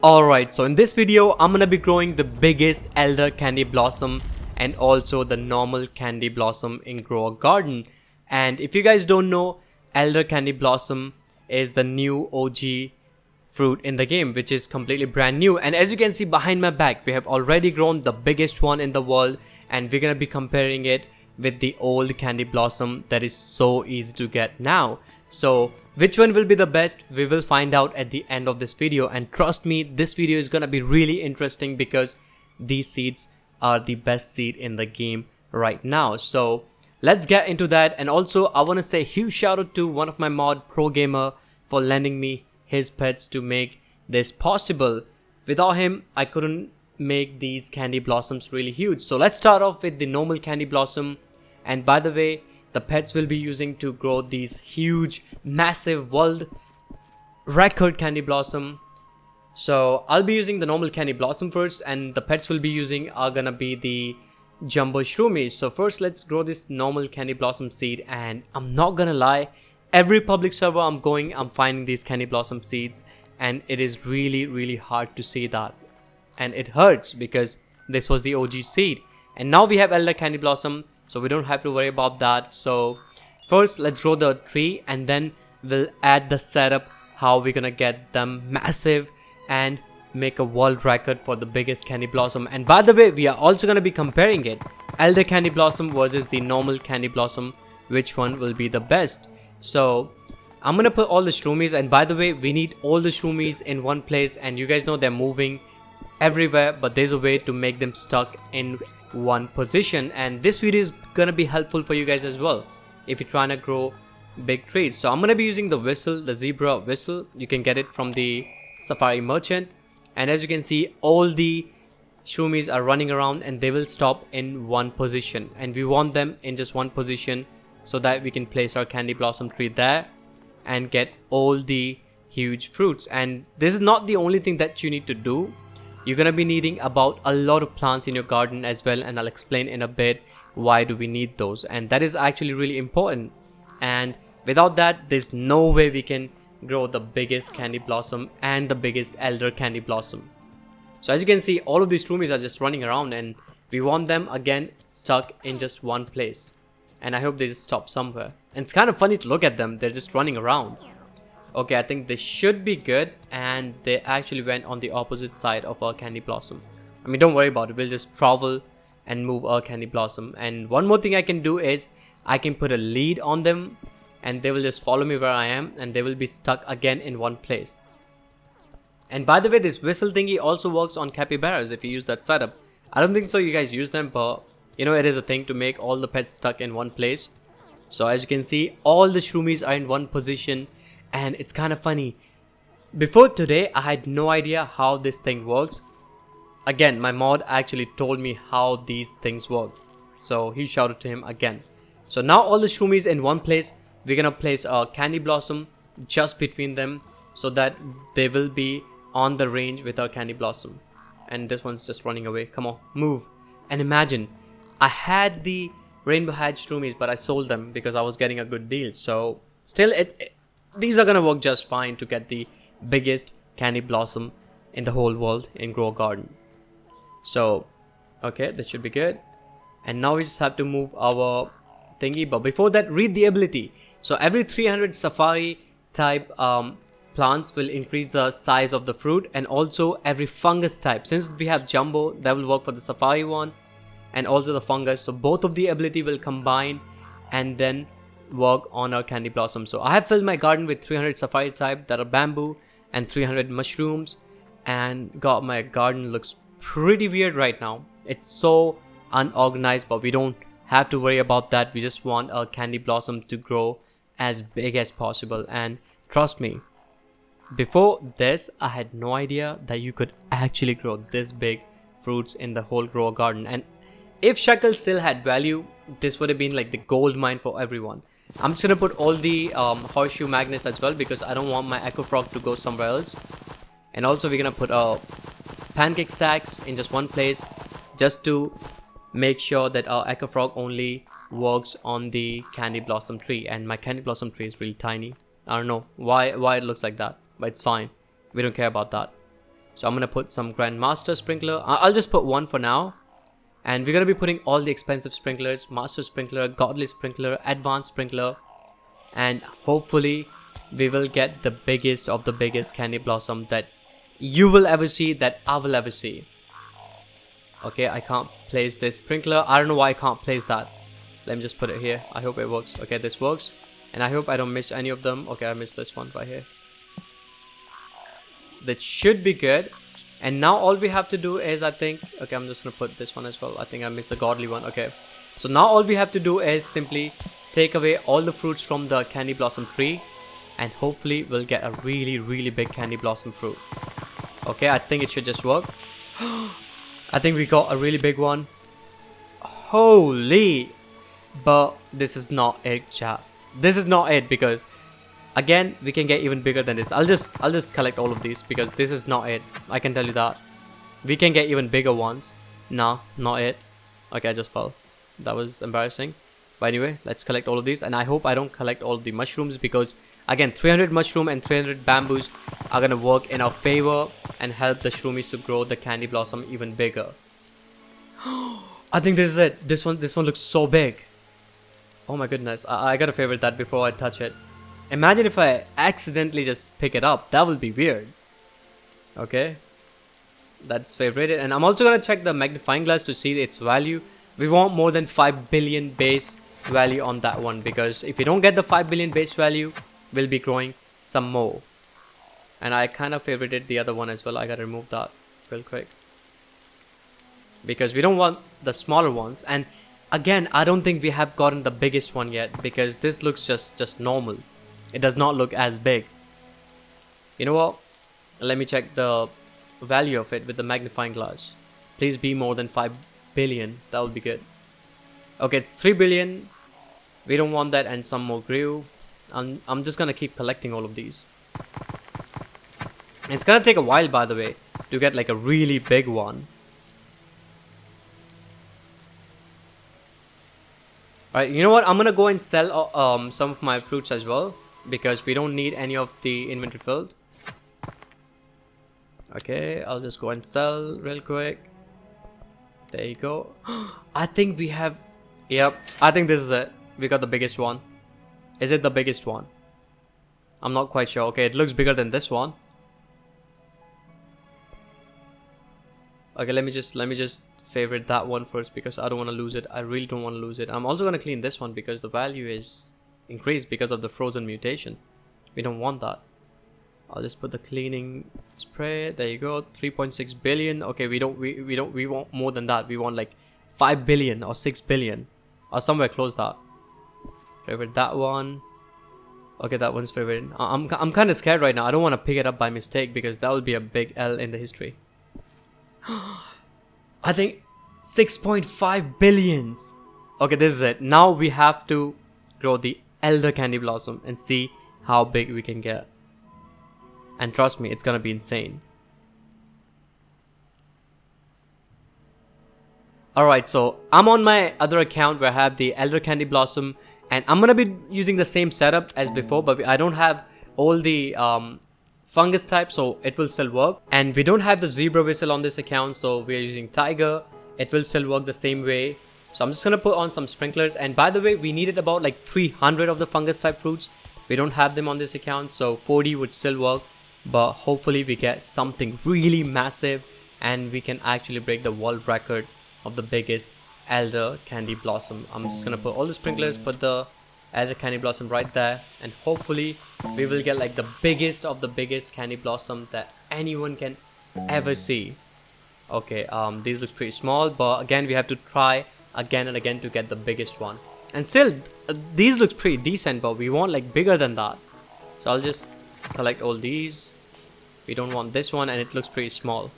Alright, so in this video, I'm gonna be growing the biggest elder candy blossom and also the normal candy blossom in grower garden. And if you guys don't know, elder candy blossom is the new OG fruit in the game, which is completely brand new. And as you can see behind my back, we have already grown the biggest one in the world, and we're gonna be comparing it with the old candy blossom that is so easy to get now. So which one will be the best, we will find out at the end of this video. And trust me, this video is gonna be really interesting because these seeds are the best seed in the game right now. So let's get into that. And also I want to say huge shout out to one of my mod, Pro Gamer, for lending me his pets to make this possible. Without him, I couldn't make these candy blossoms really huge. So let's start off with the normal candy blossom. And by the way, the pets will be using to grow these huge, massive world record candy blossom. So I'll be using the normal candy blossom first, and the pets will be using are gonna be the jumbo shroomies. So first let's grow this normal candy blossom seed. And I'm not gonna lie, every public server I'm going, I'm finding these candy blossom seeds, and it is really hard to see that, and it hurts because this was the OG seed. And now we have elder candy blossom, so we don't have to worry about that. So first let's grow the tree, and then we'll add the setup how we're gonna get them massive and make a world record for the biggest candy blossom. And by the way, we are also gonna be comparing it, elder candy blossom versus the normal candy blossom, which one will be the best. So I'm gonna put all the shroomies, and by the way, we need all the shroomies in one place, and you guys know they're moving everywhere, but there's a way to make them stuck in one position. And this video is gonna be helpful for you guys as well if you're trying to grow big trees. So I'm gonna be using the whistle, the zebra whistle. You can get it from the Safari merchant, and as you can see, all the shroomies are running around and they will stop in one position, and we want them in just one position so that we can place our candy blossom tree there and get all the huge fruits. And this is not the only thing that you need to do. You're gonna be needing about a lot of plants in your garden as well, and I'll explain in a bit why do we need those, and that is actually really important. And without that, there's no way we can grow the biggest candy blossom and the biggest elder candy blossom. So as you can see, all of these shroomies are just running around, and we want them again stuck in just one place. And I hope they just stop somewhere. And it's kind of funny to look at them, they're just running around. Okay, I think this should be good, and they actually went on the opposite side of our candy blossom. I mean, don't worry about it, we'll just travel and move our candy blossom. And one more thing I can do is I can put a lead on them, and they will just follow me where I am, and they will be stuck again in one place. And by the way, this whistle thingy also works on capybaras if you use that setup. I don't think so you guys use them, but you know, it is a thing to make all the pets stuck in one place. So as you can see, all the shroomies are in one position. And it's kind of funny, before today I had no idea how this thing works. Again, my mod actually told me how these things work, so he shouted to him again. So now all the shroomies in one place, we're gonna place a candy blossom just between them so that they will be on the range with our candy blossom. And this one's just running away. Come on, move. And imagine, I had the rainbow hatch shroomies, but I sold them because I was getting a good deal. So still, these are gonna work just fine to get the biggest candy blossom in the whole world in grow garden. So okay, this should be good. And now we just have to move our thingy, but before that, read the ability. So every 300 safari type plants will increase the size of the fruit, and also every fungus type, since we have jumbo, that will work for the safari one and also the fungus. So both of the ability will combine and then work on our candy blossom. So I have filled my garden with 300 safari type that are bamboo and 300 mushrooms, and God, my garden looks pretty weird right now. It's so unorganized, but we don't have to worry about that. We just want our candy blossom to grow as big as possible. And trust me, before this I had no idea that you could actually grow this big fruits in the whole grower garden. And if shekels still had value, this would have been like the gold mine for everyone. I'm just gonna put all the horseshoe magnets as well because I don't want my echo frog to go somewhere else. And also we're gonna put pancake stacks in just one place just to make sure that our echo frog only works on the candy blossom tree. And my candy blossom tree is really tiny. I don't know why it looks like that, but it's fine. We don't care about that. So I'm gonna put some Grandmaster sprinkler. I'll just put one for now. And we're gonna be putting all the expensive sprinklers, Master Sprinkler, Godly Sprinkler, Advanced Sprinkler. And hopefully we will get the biggest of the biggest candy blossom that you will ever see, that I will ever see. Okay, I can't place this sprinkler. I don't know why I can't place that. Let me just put it here. I hope it works. Okay, this works. And I hope I don't miss any of them. Okay, I missed this one right here. That should be good. And now all we have to do is, I think, okay, I'm just gonna put this one as well. I think I missed the godly one. Okay, so now all we have to do is simply take away all the fruits from the candy blossom tree, and hopefully we'll get a really big candy blossom fruit. Okay, I think it should just work. I think we got a really big one. Holy, but this is not it, chat. This is not it, because again, we can get even bigger than this. I'll just collect all of these, because this is not it. I can tell you that. We can get even bigger ones. No, not it. Okay, I just fell. That was embarrassing. But anyway, let's collect all of these. And I hope I don't collect all of the mushrooms, because again, 300 mushroom and 300 bamboos are gonna work in our favor and help the shroomies to grow the candy blossom even bigger. I think this is it. This one looks so big. Oh my goodness. I gotta favorite that before I touch it. Imagine if I accidentally just pick it up. That would be weird. Okay. That's favorited. And I'm also going to check the magnifying glass to see its value. We want more than 5 billion base value on that one. Because if we don't get the 5 billion base value, we'll be growing some more. And I kind of favorited the other one as well. I got to remove that real quick. Because we don't want the smaller ones. And again, I don't think we have gotten the biggest one yet. Because this looks just normal. It does not look as big. You know what? Let me check the value of it with the magnifying glass. Please be more than 5 billion. That would be good. Okay, it's 3 billion. We don't want that, and some more grew. I'm just gonna keep collecting all of these. It's gonna take a while, by the way, to get like a really big one. Alright, you know what? I'm gonna go and sell some of my fruits as well, because we don't need any of the inventory filled. Okay, I'll just go and sell real quick. There you go. I think we have... Yep, I think this is it. We got the biggest one. Is it the biggest one? I'm not quite sure. Okay, it looks bigger than this one. Okay, let me just favorite that one first, because I don't want to lose it. I really don't want to lose it. I'm also going to clean this one because the value is increased because of the frozen mutation. We don't want that. I'll just put the cleaning spray. There you go. 3.6 billion. Okay, we want more than that. We want like 5 billion or 6 billion or somewhere close that. Favorite that one. Okay, that one's favorite. I'm kind of scared right now. I don't want to pick it up by mistake, because that will be a big L in the history. I think 6.5 billions. Okay, this is it. Now we have to grow the Elder Candy Blossom and see how big we can get. And trust me, it's gonna be insane. Alright, so I'm on my other account where I have the Elder Candy Blossom, and I'm gonna be using the same setup as before, but I don't have all the fungus type, so it will still work. And we don't have the zebra whistle on this account, so we are using tiger. It will still work the same way. So I'm just gonna put on some sprinklers. And by the way, we needed about like 300 of the fungus type fruits. We don't have them on this account, so 40 would still work. But hopefully we get something really massive, and we can actually break the world record of the biggest Elder Candy Blossom. I'm just gonna put all the sprinklers, put the Elder Candy Blossom right there, and hopefully we will get like the biggest of the biggest candy blossom that anyone can ever see. Okay, these look pretty small, but again we have to try again and again to get the biggest one. And still, these look pretty decent, but we want like bigger than that. So I'll just collect all these. We don't want this one, and it looks pretty small.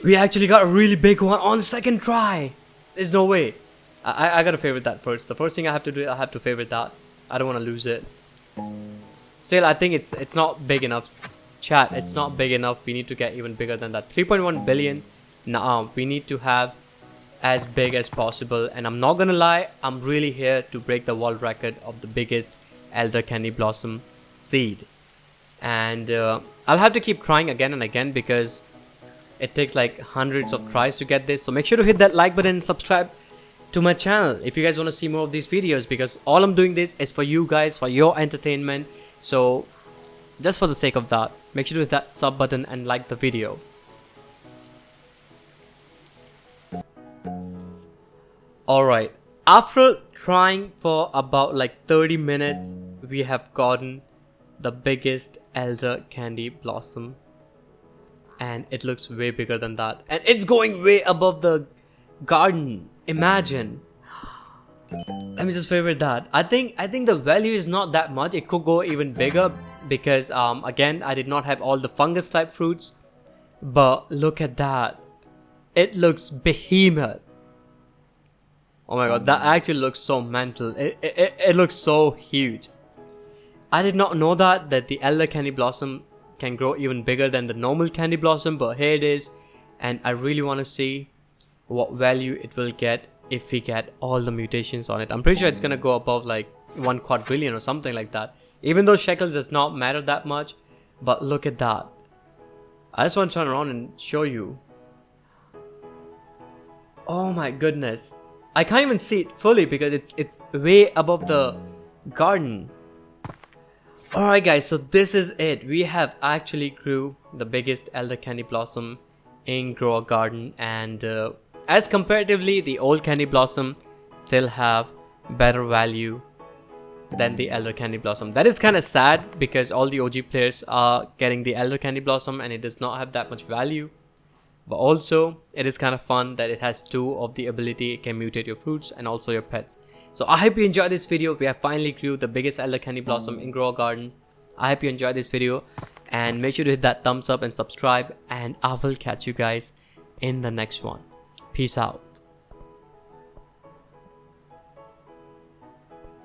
We actually got a really big one on second try. There's no way. I gotta favorite that first. The first thing I have to do, I have to favorite that. I don't want to lose it. Still, I think it's not big enough. Chat, it's not big enough. We need to get even bigger than that. 3.1 billion. Now we need to have as big as possible. And I'm not gonna lie, I'm really here to break the world record of the biggest Elder Candy Blossom seed. And I'll have to keep trying again and again because it takes like hundreds of tries to get this. So make sure to hit that like button and subscribe to my channel if you guys want to see more of these videos, because all I'm doing this is for you guys, for your entertainment. So just for the sake of that, make sure to hit that sub button and like the video. Alright, after trying for about like 30 minutes, we have gotten the biggest elder candy blossom, and it looks way bigger than that, and it's going way above the garden. Imagine. Let me just favorite that. I think the value is not that much. It could go even bigger because again, I did not have all the fungus type fruits, but look at that. It looks behemoth. Oh my god, that actually looks so mental. It looks so huge. I did not know that the elder candy blossom can grow even bigger than the normal candy blossom, but here it is, and I really want to see what value it will get if we get all the mutations on it. I'm pretty sure it's gonna go above like 1 quadrillion or something like that, even though shekels does not matter that much. But look at that. I just want to turn around and show you. Oh my goodness, I can't even see it fully because it's way above the garden. Alright guys, so this is it. We have actually grew the biggest elder candy blossom in Grow a Garden, and as comparatively, the old candy blossom still have better value than the elder candy blossom. That is kind of sad because all the OG players are getting the elder candy blossom and it does not have that much value. But also, it is kind of fun that it has 2 of the ability. It can mutate your fruits and also your pets. So I hope you enjoyed this video. We have finally grew the biggest elder candy blossom in Grow a Garden. I hope you enjoyed this video, and make sure to hit that thumbs up and subscribe, and I will catch you guys in the next one. Peace out.